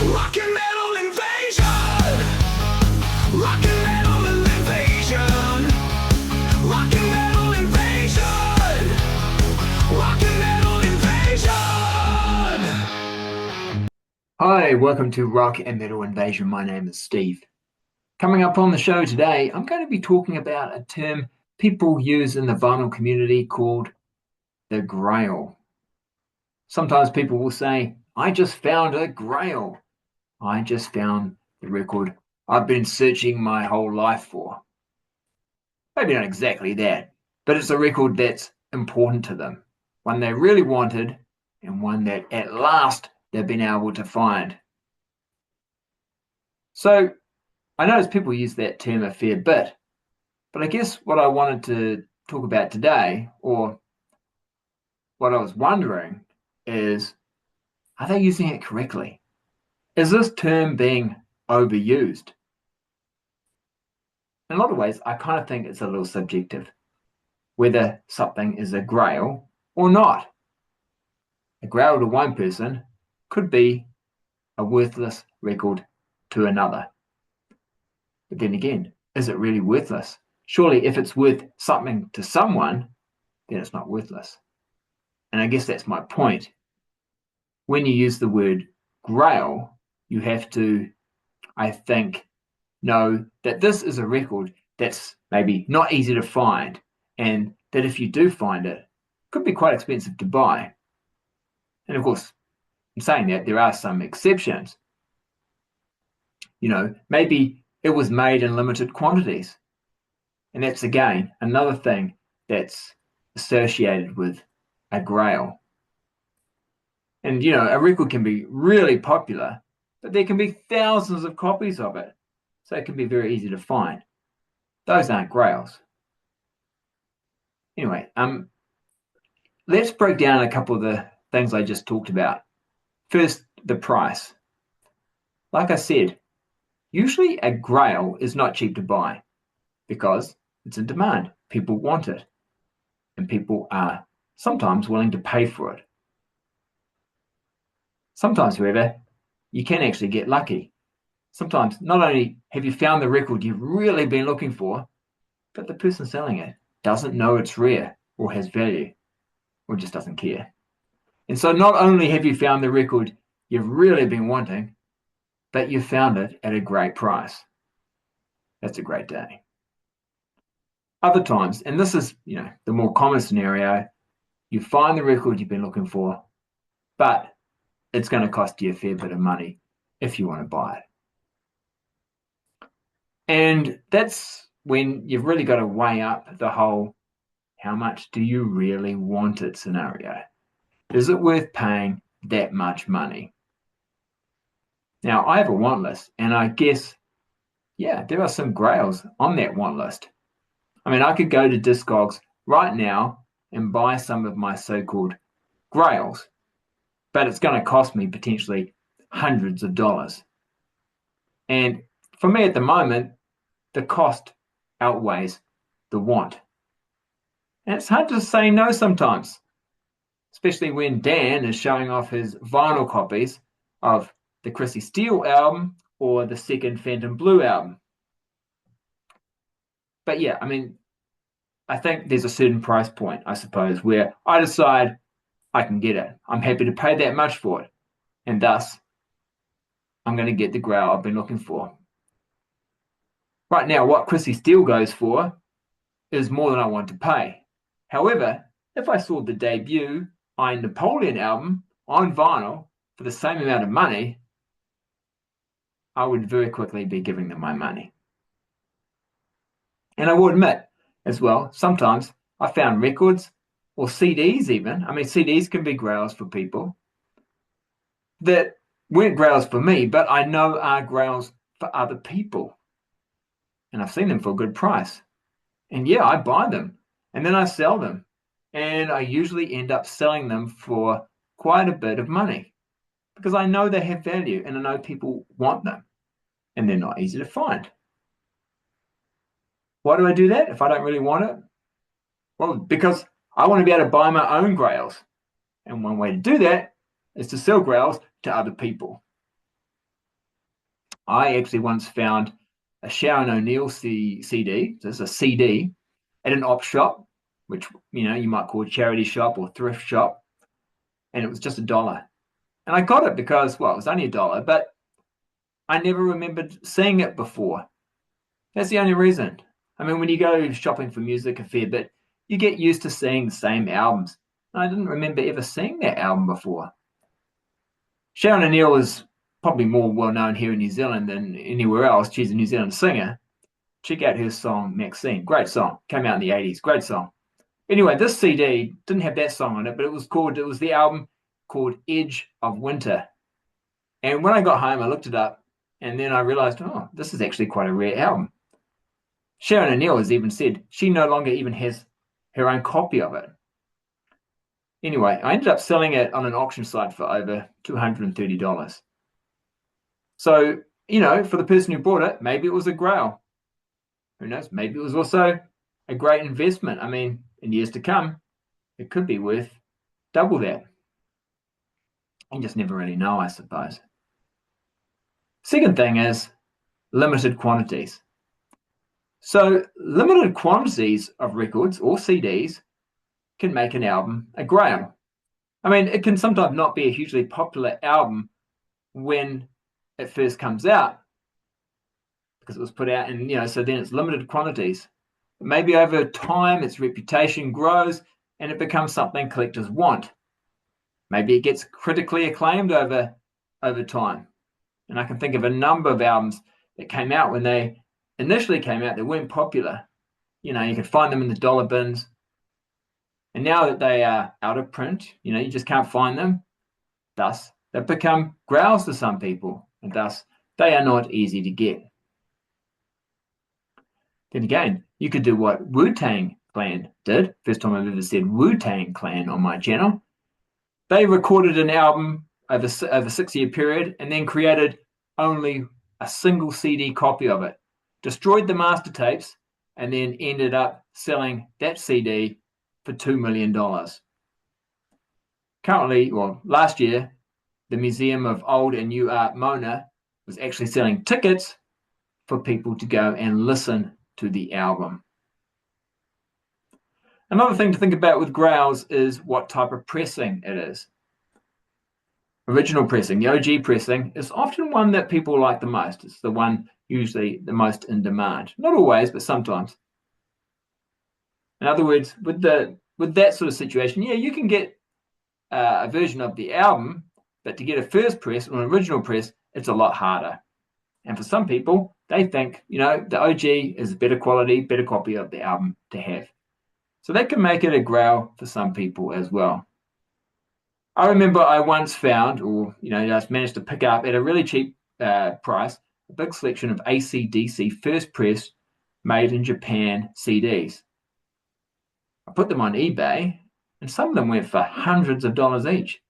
Rock and metal invasion. Rock and metal invasion. Rock and metal invasion. Rock and metal invasion. Hi, welcome to Rock and Metal Invasion. My name is Steve. Coming up on the show today, I'm going to be talking about a term people use in the vinyl community called the Grail. Sometimes people will say, I just found a Grail. I just found the record I've been searching my whole life for. Maybe not exactly that, but it's a record that's important to them, one they really wanted, and one that at last they've been able to find. So I notice people use that term a fair bit, but I guess what I wanted to talk about today, or what I was wondering, is are they using it correctly? Is this term being overused? In a lot of ways, I kind of think it's a little subjective, whether something is a grail or not. A grail to one person could be a worthless record to another. But then again, is it really worthless? Surely if it's worth something to someone, then it's not worthless. And I guess that's my point. When you use the word grail, you have to, I think, know that this is a record that's maybe not easy to find, and that if you do find it, it could be quite expensive to buy. And of course, in saying that, there are some exceptions. You know, maybe it was made in limited quantities. And that's, again, another thing that's associated with a grail. And, you know, a record can be really popular, but there can be thousands of copies of it. So it can be very easy to find. Those aren't grails. Anyway, let's break down a couple of the things I just talked about. First, the price. Like I said, usually a grail is not cheap to buy because it's in demand. People want it, and people are sometimes willing to pay for it. Sometimes, however, you can actually get lucky. Sometimes not only have you found the record you've really been looking for, but the person selling it doesn't know it's rare or has value, or just doesn't care. And so not only have you found the record you've really been wanting, but you found it at a great price. That's a great day. Other times, and this is, you know, the more common scenario, you find the record you've been looking for, but it's going to cost you a fair bit of money if you want to buy it. And that's when you've really got to weigh up the whole, how much do you really want it scenario? Is it worth paying that much money? Now, I have a want list, and I guess, yeah, there are some grails on that want list. I mean, I could go to Discogs right now and buy some of my so-called grails, but it's going to cost me potentially hundreds of dollars. And for me at the moment, the cost outweighs the want. And it's hard to say no sometimes, especially when Dan is showing off his vinyl copies of the Chrissy Steele album or the second Phantom Blue album. But yeah, I mean, I think there's a certain price point, I suppose, where I decide I can get it. I'm happy to pay that much for it. And thus, I'm going to get the grail I've been looking for. Right now, what Chrissy Steele goes for is more than I want to pay. However, if I saw the debut Iron Napoleon album on vinyl for the same amount of money, I would very quickly be giving them my money. And I will admit as well, sometimes I found records or CDs even, I mean, CDs can be grails for people, that weren't grails for me, but I know are grails for other people. And I've seen them for a good price. And yeah, I buy them and then I sell them. And I usually end up selling them for quite a bit of money because I know they have value and I know people want them and they're not easy to find. Why do I do that if I don't really want it? Well, because I want to be able to buy my own grails. And one way to do that is to sell grails to other people. I actually once found a Sharon O'Neill CD, so it's a CD, at an op shop, which you might call a charity shop or thrift shop, and it was just $1. And I got it because, well, it was only $1, but I never remembered seeing it before. That's the only reason. I mean, when you go shopping for music a fair bit, you get used to seeing the same albums. And I didn't remember ever seeing that album before. Sharon O'Neill is probably more well known here in New Zealand than anywhere else. She's a New Zealand singer. Check out her song Maxine. Great song. Came out in the 80s. Great song. Anyway, this CD didn't have that song on it, but it was the album called Edge of Winter. And when I got home, I looked it up, and then I realized, oh, this is actually quite a rare album. Sharon O'Neill has even said she no longer even has her own copy of it. Anyway, I ended up selling it on an auction site for over $230. So, for the person who bought it, maybe it was a Grail. Who knows? Maybe it was also a great investment. I mean, in years to come, it could be worth double that. You just never really know, I suppose. Second thing is limited quantities. So limited quantities of records or CDs can make an album a Grail. I mean, it can sometimes not be a hugely popular album when it first comes out because it was put out and, so then it's limited quantities. But maybe over time, its reputation grows and it becomes something collectors want. Maybe it gets critically acclaimed over time. And I can think of a number of albums that came out when they initially came out, they weren't popular. You could find them in the dollar bins. And now that they are out of print, you just can't find them. Thus, they've become Grails to some people. And thus, they are not easy to get. Then again, you could do what Wu-Tang Clan did. First time I've ever said Wu-Tang Clan on my channel. They recorded an album over a 6-year period and then created only a single CD copy of it, destroyed the master tapes, and then ended up selling that CD for $2 million. Currently, last year, the Museum of Old and New Art Mona was actually selling tickets for people to go and listen to the album. Another thing to think about with Grails is what type of pressing it is. Original pressing, the OG pressing, is often one that people like the most. It's the one usually the most in demand. Not always, but sometimes. In other words, with that sort of situation, you can get a version of the album, but to get a first press or an original press, it's a lot harder. And for some people, they think, the OG is a better quality, better copy of the album to have. So that can make it a Grail for some people as well. I remember I once found, just managed to pick up at a really cheap price, a big selection of AC/DC first press made in Japan CDs. I put them on eBay, and some of them went for hundreds of dollars each.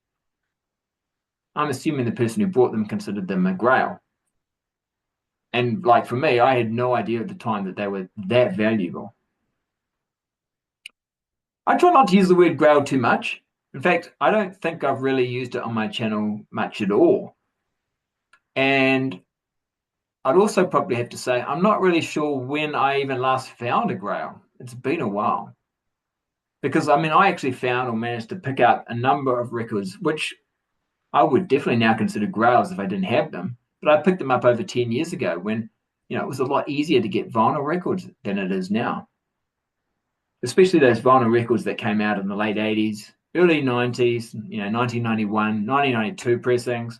I'm assuming the person who bought them considered them a Grail. And for me, I had no idea at the time that they were that valuable. I try not to use the word Grail too much. In fact, I don't think I've really used it on my channel much at all. And I'd also probably have to say, I'm not really sure when I even last found a Grail. It's been a while. Because, I actually found or managed to pick up a number of records, which I would definitely now consider Grails if I didn't have them. But I picked them up over 10 years ago when, it was a lot easier to get vinyl records than it is now. Especially those vinyl records that came out in the late 80s, early 90s, 1991, 1992 pressings.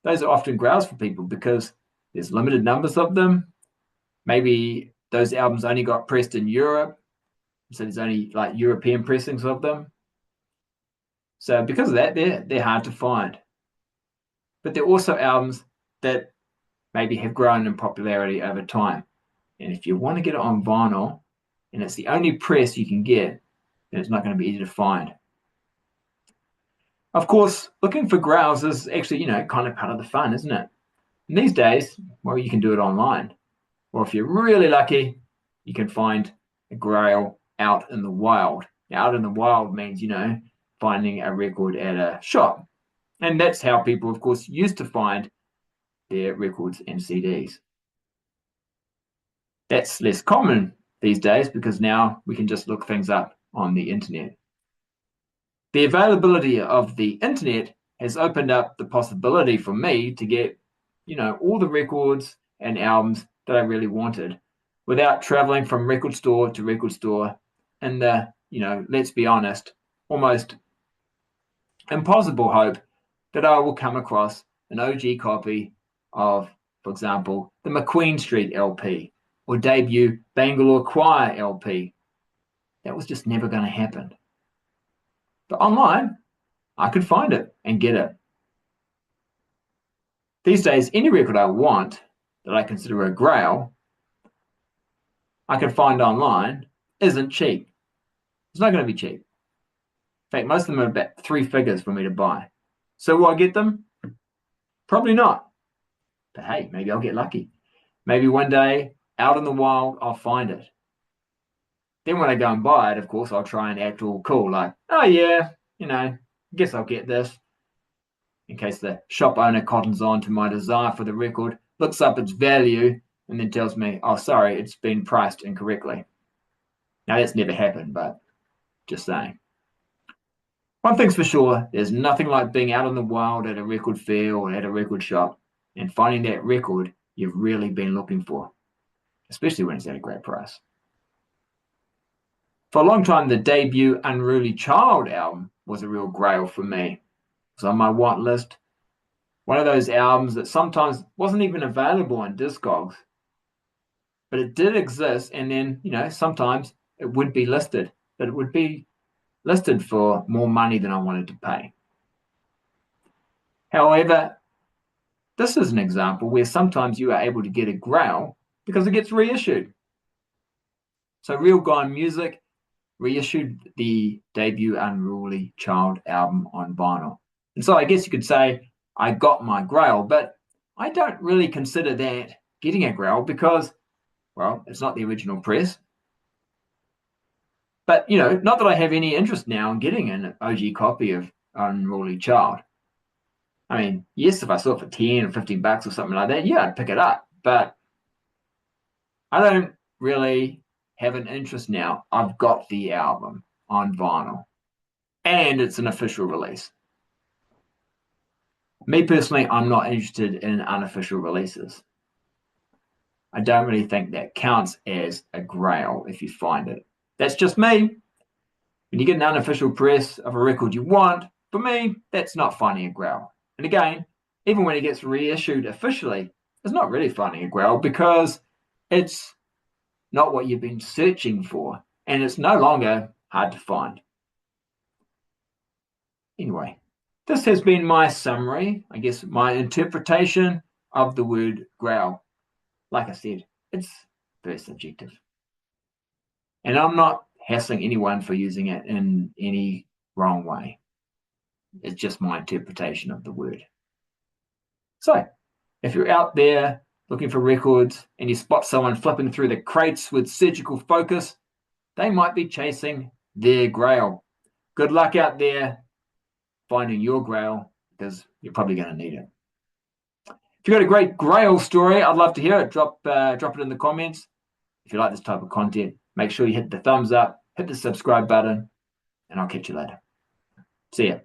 Those are often Grails for people because there's limited numbers of them. Maybe those albums only got pressed in Europe, so there's only European pressings of them. So because of that, they're hard to find. But they're also albums that maybe have grown in popularity over time. And if you want to get it on vinyl, and it's the only press you can get, then it's not going to be easy to find. Of course, looking for Grails is actually, kind of part of the fun, isn't it? And these days, you can do it online. Or if you're really lucky, you can find a Grail out in the wild. Now, out in the wild means, finding a record at a shop. And that's how people, of course, used to find their records and CDs. That's less common these days because now we can just look things up on the internet. The availability of the internet has opened up the possibility for me to get, all the records and albums that I really wanted without traveling from record store to record store in the, let's be honest, almost impossible hope that I will come across an OG copy of, for example, the McQueen Street LP or debut Bangalore Choir LP. That was just never going to happen. But online, I could find it and get it. These days, any record I want that I consider a grail, I can find online, isn't cheap. It's not going to be cheap. In fact, most of them are about 3 figures for me to buy. So will I get them? Probably not. But hey, maybe I'll get lucky. Maybe one day, out in the wild, I'll find it. Then when I go and buy it, of course, I'll try and act all cool, like, oh yeah, guess I'll get this. In case the shop owner cottons on to my desire for the record, looks up its value, and then tells me, oh, sorry, it's been priced incorrectly. Now, that's never happened, but just saying. One thing's for sure, there's nothing like being out in the wild at a record fair or at a record shop and finding that record you've really been looking for, especially when it's at a great price. For a long time, the debut Unruly Child album was a real grail for me. It was on my want list. One of those albums that sometimes wasn't even available on Discogs, but it did exist, and then, sometimes it would be listed, but it would be listed for more money than I wanted to pay. However, this is an example where sometimes you are able to get a grail because it gets reissued. So Real Gone Music reissued the debut Unruly Child album on vinyl. And so I guess you could say I got my grail, but I don't really consider that getting a grail because, well, it's not the original press. But, not that I have any interest now in getting an OG copy of Unruly Child. I mean, yes, if I saw it for 10 or 15 bucks or something like that, yeah, I'd pick it up. But I don't really have an interest now. I've got the album on vinyl, and it's an official release. Me personally, I'm not interested in unofficial releases. I don't really think that counts as a grail if you find it. That's just me. When you get an unofficial press of a record you want, for me, that's not finding a grail. And again, even when it gets reissued officially, it's not really finding a grail because it's not what you've been searching for, and it's no longer hard to find. Anyway, this has been my summary, I guess my interpretation of the word grail. Like I said, it's very subjective. And I'm not hassling anyone for using it in any wrong way. It's just my interpretation of the word. So, if you're out there looking for records and you spot someone flipping through the crates with surgical focus, they might be chasing their grail. Good luck out there finding your grail because you're probably going to need it. If you've got a great grail story, I'd love to hear it. Drop it in the comments. If you like this type of content, make sure you hit the thumbs up, hit the subscribe button, and I'll catch you later. See ya.